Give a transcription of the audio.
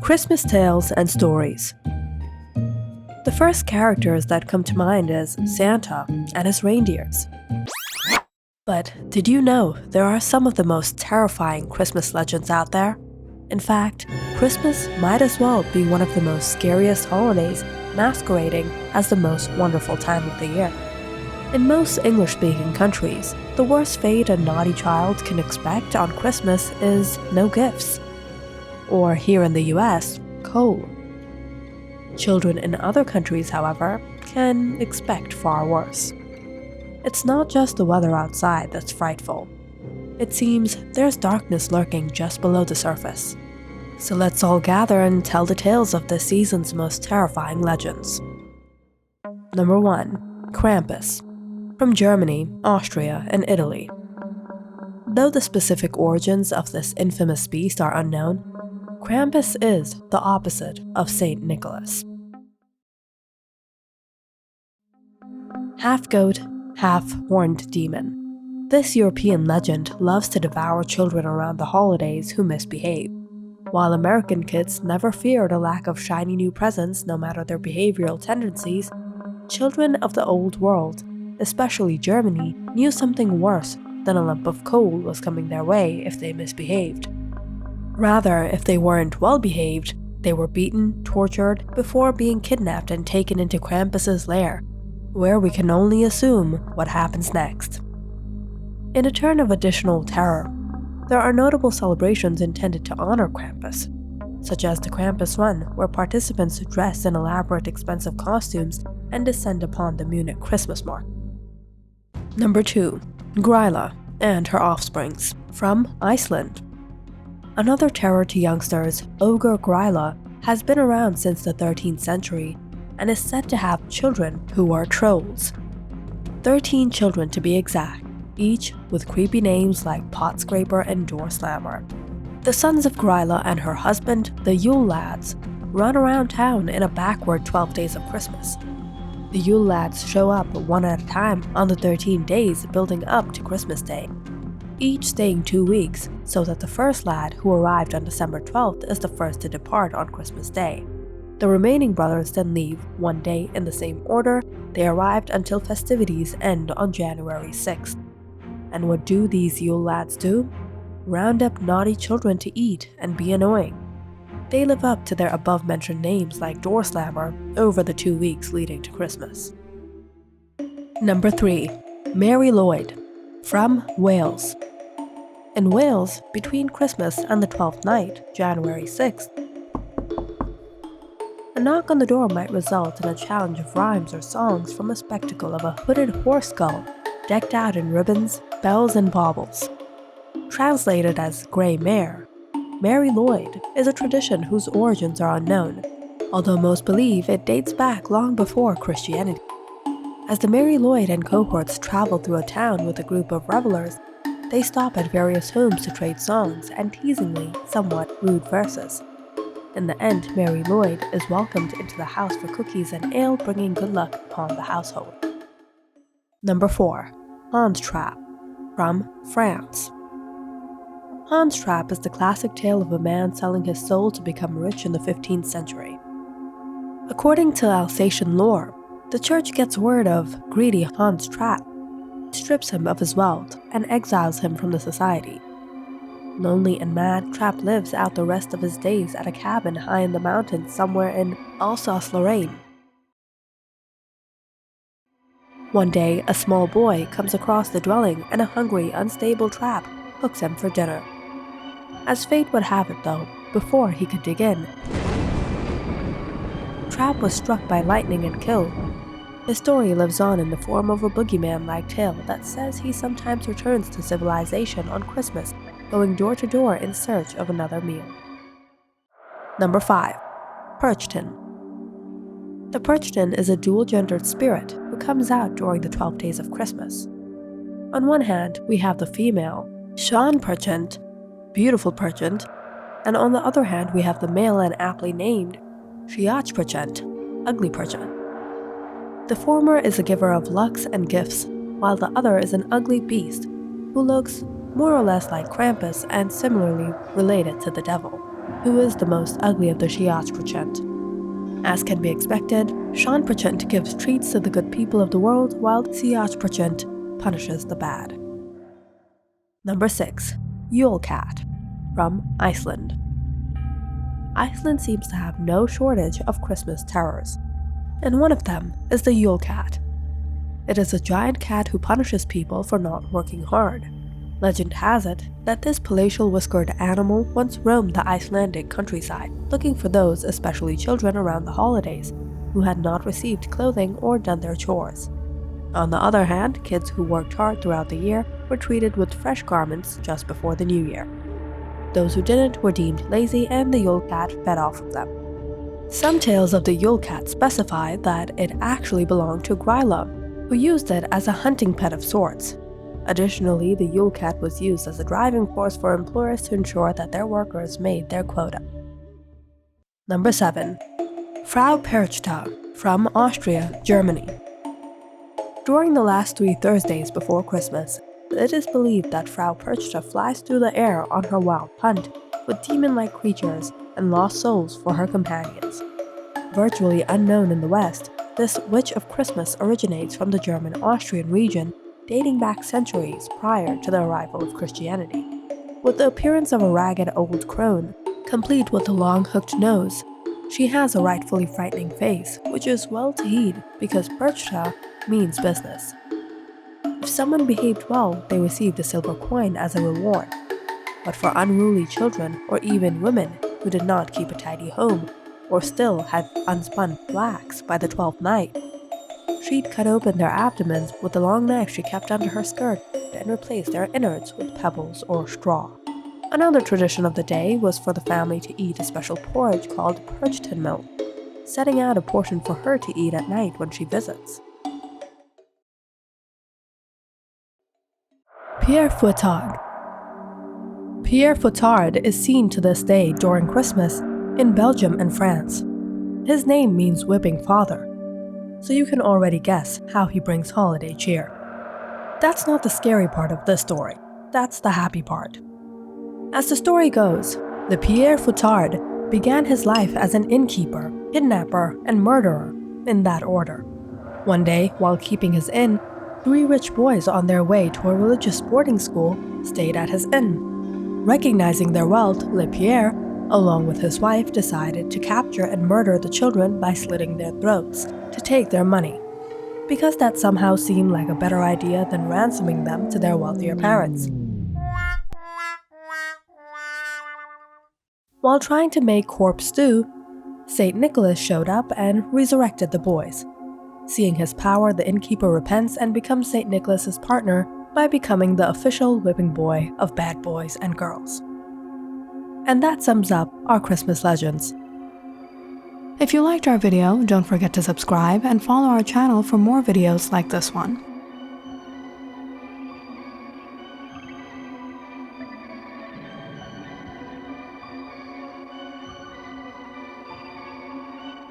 Christmas tales and stories. The first characters that come to mind is Santa and his reindeers. But did you know there are some of the most terrifying Christmas legends out there? In fact, Christmas might as well be one of the most scariest holidays, masquerading as the most wonderful time of the year. In most English-speaking countries, the worst fate a naughty child can expect on Christmas is no gifts. Or here in the US, coal. Children in other countries, however, can expect far worse. It's not just the weather outside that's frightful. It seems there's darkness lurking just below the surface. So let's all gather and tell the tales of this season's most terrifying legends. Number 1. Krampus. From Germany, Austria, and Italy. Though the specific origins of this infamous beast are unknown, Krampus is the opposite of Saint Nicholas. Half-goat, half-horned demon. This European legend loves to devour children around the holidays who misbehave. While American kids never feared a lack of shiny new presents no matter their behavioral tendencies, children of the old world, especially Germany, knew something worse than a lump of coal was coming their way if they misbehaved. Rather, if they weren't well behaved, they were beaten, tortured, before being kidnapped and taken into Krampus's lair, where we can only assume what happens next. In a turn of additional terror, there are notable celebrations intended to honor Krampus, such as the Krampus Run, where participants dress in elaborate expensive costumes and descend upon the Munich Christmas market. Number 2. Greyla and her offsprings. From Iceland. Another terror to youngsters, Ogre Greyla has been around since the 13th century and is said to have children who are trolls. 13 children to be exact, each with creepy names like Pot Scraper and Door Slammer. The sons of Greyla and her husband, the Yule Lads, run around town in a backward 12 days of Christmas. The Yule Lads show up one at a time on the 13 days building up to Christmas Day, each staying 2 weeks, so that the first lad who arrived on December 12th is the first to depart on Christmas Day. The remaining brothers then leave one day in the same order they arrived until festivities end on January 6th. And what do these Yule Lads do? Round up naughty children to eat and be annoying. They live up to their above-mentioned names like Door Slammer over the 2 weeks leading to Christmas. Number 3. Mary Lloyd. From Wales. In Wales, between Christmas and the 12th night, January 6th, a knock on the door might result in a challenge of rhymes or songs from a spectacle of a hooded horse skull, decked out in ribbons, bells, and baubles. Translated as Grey Mare, Mary Lloyd is a tradition whose origins are unknown, although most believe it dates back long before Christianity. As the Mary Lloyd and cohorts travel through a town with a group of revelers, they stop at various homes to trade songs and teasingly, somewhat rude verses. In the end, Mary Lloyd is welcomed into the house for cookies and ale, bringing good luck upon the household. Number 4. Hans Trap. From France. Hans Trap is the classic tale of a man selling his soul to become rich in the 15th century. According to Alsatian lore, the church gets word of greedy Hans Trap, strips him of his wealth, and exiles him from the society. Lonely and mad, Trap lives out the rest of his days at a cabin high in the mountains somewhere in Alsace-Lorraine. One day, a small boy comes across the dwelling and a hungry, unstable Trap hooks him for dinner. As fate would have it though, before he could dig in, Trap was struck by lightning and killed. His story lives on in the form of a boogeyman-like tale that says he sometimes returns to civilization on Christmas, going door to door in search of another meal. Number 5. Perched Him. The Perched Him is a dual-gendered spirit who comes out during the 12 days of Christmas. On one hand, we have the female, Schön Perchent, beautiful Perchent, and on the other hand we have the male and aptly named Schlecht Perchent, ugly Perchent. The former is a giver of lucks and gifts, while the other is an ugly beast who looks more or less like Krampus and similarly related to the devil. who is the most ugly of the Perched. As can be expected, Frau Perchita gives treats to the good people of the world while Perched punishes the bad. Number 6. Yule Cat, from Iceland. Iceland seems to have no shortage of Christmas terrors, and one of them is the Yule Cat. It is a giant cat who punishes people for not working hard. Legend has it that this palatial whiskered animal once roamed the Icelandic countryside, looking for those, especially children around the holidays, who had not received clothing or done their chores. On the other hand, kids who worked hard throughout the year were treated with fresh garments just before the new year. Those who didn't were deemed lazy, and the Yule Cat fed off of them. Some tales of the Yule Cat specify that it actually belonged to Greyla, who used it as a hunting pet of sorts. Additionally, the Yule Cat was used as a driving force for employers to ensure that their workers made their quota. Number 7. Frau Perchita, from Austria, Germany. During the last 3 Thursdays before Christmas, it is believed that Frau Perchita flies through the air on her wild hunt with demon-like creatures and lost souls for her companions. Virtually unknown in the West, this Witch of Christmas originates from the German-Austrian region, dating back centuries prior to the arrival of Christianity. With the appearance of a ragged old crone, complete with a long hooked nose, she has a rightfully frightening face, which is well to heed because Perchta means business. If someone behaved well, they received a silver coin as a reward. But for unruly children or even women who did not keep a tidy home, or still had unspun flax by the 12th night, she'd cut open their abdomens with the long knife she kept under her skirt and replace their innards with pebbles or straw. Another tradition of the day was for the family to eat a special porridge called Perched Him, setting out a portion for her to eat at night when she visits. Pierre Futard. Pierre Futard is seen to this day during Christmas in Belgium and France. His name means whipping father, so you can already guess how he brings holiday cheer. That's not the scary part of this story, that's the happy part. As the story goes, the Pierre Futard began his life as an innkeeper, kidnapper, and murderer, in that order. One day, while keeping his inn, 3 rich boys on their way to a religious boarding school stayed at his inn. Recognizing their wealth, Le Pierre, along with his wife, decided to capture and murder the children by slitting their throats to take their money, because that somehow seemed like a better idea than ransoming them to their wealthier parents. While trying to make corpse stew, St. Nicholas showed up and resurrected the boys. Seeing his power, the innkeeper repents and becomes St. Nicholas's partner by becoming the official whipping boy of bad boys and girls. And that sums up our Christmas legends. If you liked our video, don't forget to subscribe and follow our channel for more videos like this one.